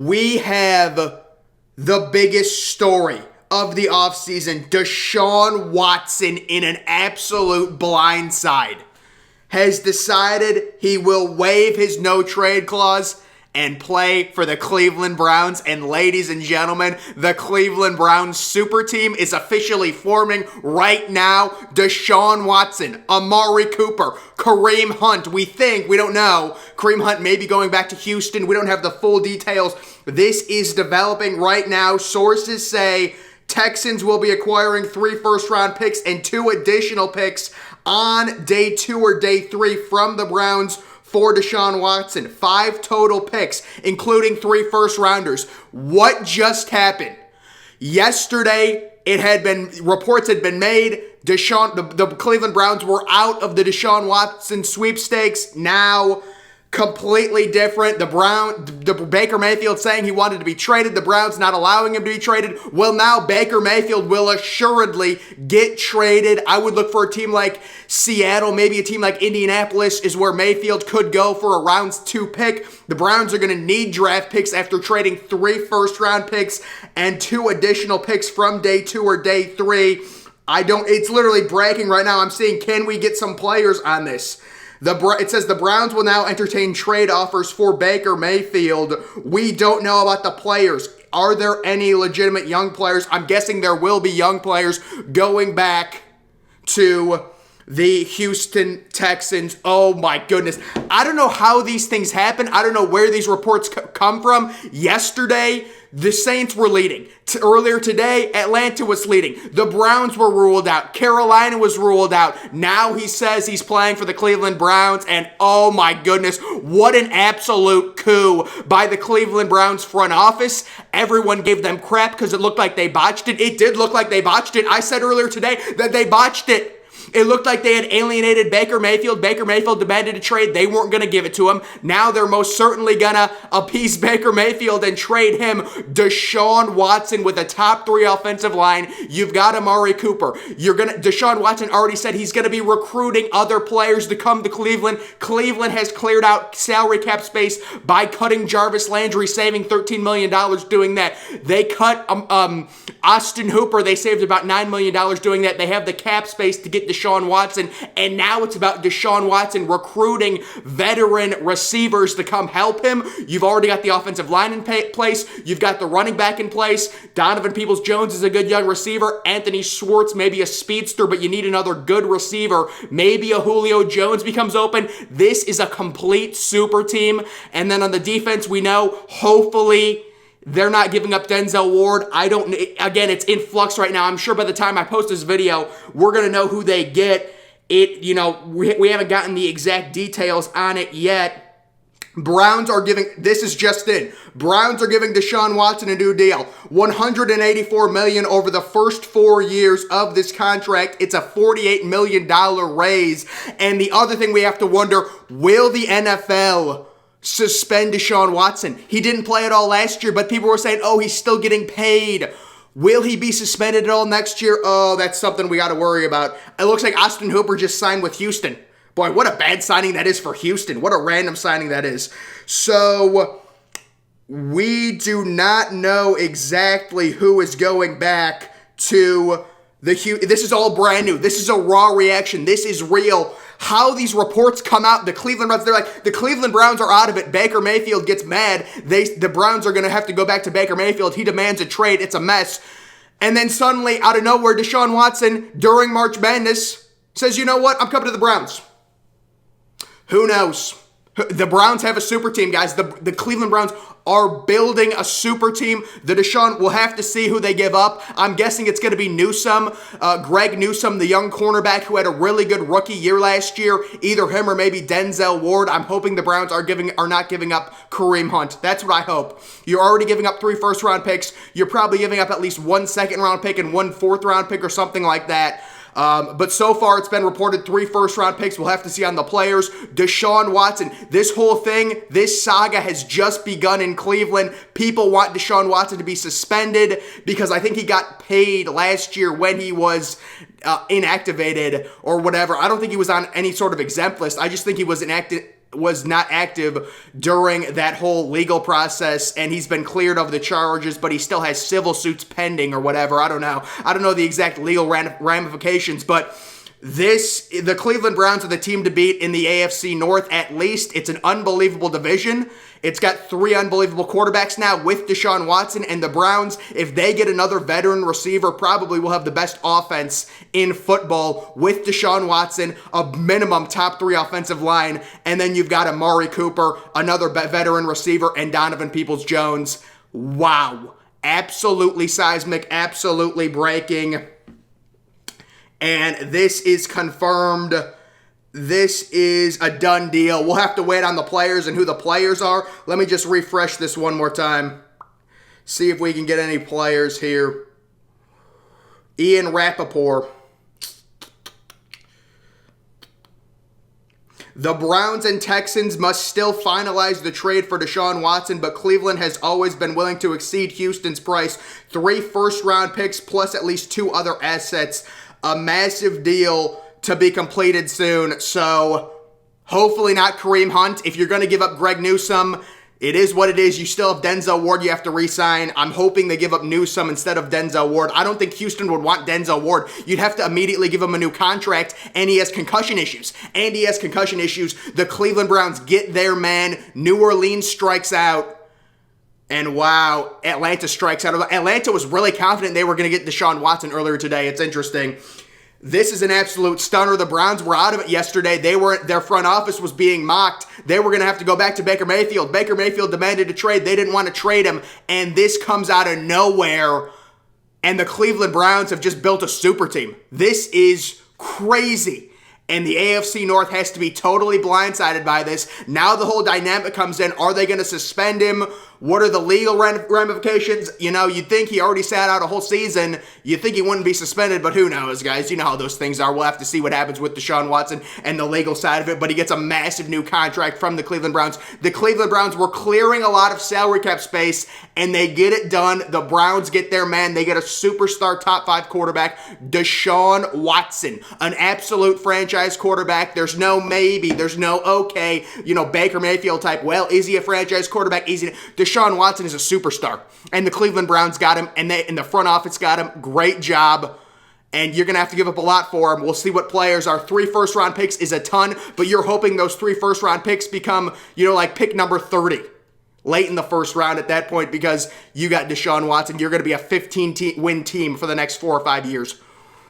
We have the biggest story of the offseason. Deshaun Watson, in an absolute blindside, has decided he will waive his no-trade clause and play for the Cleveland Browns. And ladies and gentlemen, the Cleveland Browns super team is officially forming right now. Deshaun Watson, Amari Cooper, Kareem Hunt. We don't know. Kareem Hunt may be going back to Houston. We don't have the full details. This is developing right now. Sources say Texans will be acquiring 3 first-round picks and 2 additional picks on day 2 or day 3 from the Browns for Deshaun Watson. 5 total picks, including 3 first-rounders. What just happened? Yesterday, reports had been made. The Cleveland Browns were out of the Deshaun Watson sweepstakes. Now, completely different. The Baker Mayfield saying he wanted to be traded. The Browns not allowing him to be traded. Well, now Baker Mayfield will assuredly get traded. I would look for a team like Seattle, maybe a team like Indianapolis is where Mayfield could go for a round 2 pick. The Browns are going to need draft picks after trading 3 first-round picks and 2 additional picks from day 2 or day 3. It's literally breaking right now. I'm seeing, can we get some players on this? It says the Browns will now entertain trade offers for Baker Mayfield. We don't know about the players. Are there any legitimate young players? I'm guessing there will be young players going back to the Houston Texans. Oh my goodness. I don't know how these things happen. I don't know where these reports come from. Yesterday, the Saints were leading. Earlier today, Atlanta was leading. The Browns were ruled out. Carolina was ruled out. Now he says he's playing for the Cleveland Browns, and oh my goodness, what an absolute coup by the Cleveland Browns front office. Everyone gave them crap because it looked like they botched it. It did look like they botched it. I said earlier today that they botched it. It looked like they had alienated Baker Mayfield. Baker Mayfield demanded a trade. They weren't going to give it to him. Now they're most certainly going to appease Baker Mayfield and trade him Deshaun Watson with a top 3 offensive line. You've got Amari Cooper. Deshaun Watson already said he's going to be recruiting other players to come to Cleveland. Cleveland has cleared out salary cap space by cutting Jarvis Landry, saving $13 million doing that. They cut Austin Hooper. They saved about $9 million doing that. They have the cap space to get Deshaun Watson, and now it's about Deshaun Watson recruiting veteran receivers to come help him. You've already got the offensive line in place. You've got the running back in place. Donovan Peoples-Jones is a good young receiver. Anthony Schwartz may be a speedster, but you need another good receiver. Maybe a Julio Jones becomes open. This is a complete super team. And then on the defense, we know, hopefully, they're not giving up Denzel Ward. Again, it's in flux right now. I'm sure by the time I post this video, we're going to know who they get. We haven't gotten the exact details on it yet. This is just in. Browns are giving Deshaun Watson a new deal. $184 million over the first 4 years of this contract. It's a $48 million raise. And the other thing we have to wonder, will the NFL suspend Deshaun Watson? He didn't play at all last year, but people were saying, oh, he's still getting paid. Will he be suspended at all next year? Oh, that's something we got to worry about. It looks like Austin Hooper just signed with Houston. Boy, what a bad signing that is for Houston. What a random signing that is. So, we do not know exactly who is going back to this is all brand new. This is a raw reaction. This is real. How these reports come out, the Cleveland Browns, they're like, the Cleveland Browns are out of it. Baker Mayfield gets mad. The Browns are going to have to go back to Baker Mayfield. He demands a trade. It's a mess. And then suddenly, out of nowhere, Deshaun Watson, during March Madness, says, you know what? I'm coming to the Browns. Who knows? The Browns have a super team, guys. The Cleveland Browns are building a super team. The Deshaun, we'll have to see who they give up. I'm guessing it's going to be Newsome, Greg Newsome, the young cornerback who had a really good rookie year last year. Either him or maybe Denzel Ward. I'm hoping the Browns are not giving up Kareem Hunt. That's what I hope. You're already giving up 3 first-round picks. You're probably giving up at least 1 second-round pick and 1 fourth-round pick or something like that. But so far, it's been reported 3 first-round picks. We'll have to see on the players. Deshaun Watson, this whole thing, this saga has just begun in Cleveland. People want Deshaun Watson to be suspended because I think he got paid last year when he was inactivated or whatever. I don't think he was on any sort of exempt list. I just think he was was not active during that whole legal process, and he's been cleared of the charges, but he still has civil suits pending or whatever. I don't know the exact legal ramifications, but the Cleveland Browns are the team to beat in the AFC North. At least it's an unbelievable division. It's got 3 unbelievable quarterbacks now with Deshaun Watson, and the Browns, if they get another veteran receiver, probably will have the best offense in football with Deshaun Watson, a minimum top 3 offensive line, and then you've got Amari Cooper, another veteran receiver, and Donovan Peoples-Jones. Wow. Absolutely seismic, absolutely breaking. And this is confirmed. This is a done deal. We'll have to wait on the players and who the players are. Let me just refresh this one more time. See if we can get any players here. Ian Rappaport. The Browns and Texans must still finalize the trade for Deshaun Watson, but Cleveland has always been willing to exceed Houston's price. 3 first-round picks plus at least 2 other assets. A massive deal to be completed soon. So hopefully not Kareem Hunt. If you're going to give up Greg Newsome, it is what it is. You still have Denzel Ward you have to re-sign. I'm hoping they give up Newsome instead of Denzel Ward. I don't think Houston would want Denzel Ward. You'd have to immediately give him a new contract, and he has concussion issues. The Cleveland Browns get their man. New Orleans strikes out. And wow, Atlanta strikes out. Atlanta was really confident they were going to get Deshaun Watson earlier today. It's interesting. This is an absolute stunner. The Browns were out of it yesterday. Their front office was being mocked. They were going to have to go back to Baker Mayfield. Baker Mayfield demanded a trade. They didn't want to trade him. And this comes out of nowhere. And the Cleveland Browns have just built a super team. This is crazy. And the AFC North has to be totally blindsided by this. Now the whole dynamic comes in. Are they going to suspend him? What are the legal ramifications? You know, you'd think he already sat out a whole season. You'd think he wouldn't be suspended, but who knows, guys? You know how those things are. We'll have to see what happens with Deshaun Watson and the legal side of it, but he gets a massive new contract from the Cleveland Browns. The Cleveland Browns were clearing a lot of salary cap space, and they get it done. The Browns get their man. They get a superstar top 5 quarterback, Deshaun Watson, an absolute franchise quarterback. There's no maybe. There's no okay, Baker Mayfield type. Well, is he a franchise quarterback? Deshaun Watson is a superstar, and the Cleveland Browns got him, and the front office got him. Great job, and you're going to have to give up a lot for him. We'll see what players are. 3 first-round picks is a ton, but you're hoping those 3 first-round picks become, like pick number 30 late in the first round at that point because you got Deshaun Watson. You're going to be a 15-win team for the next 4 or 5 years.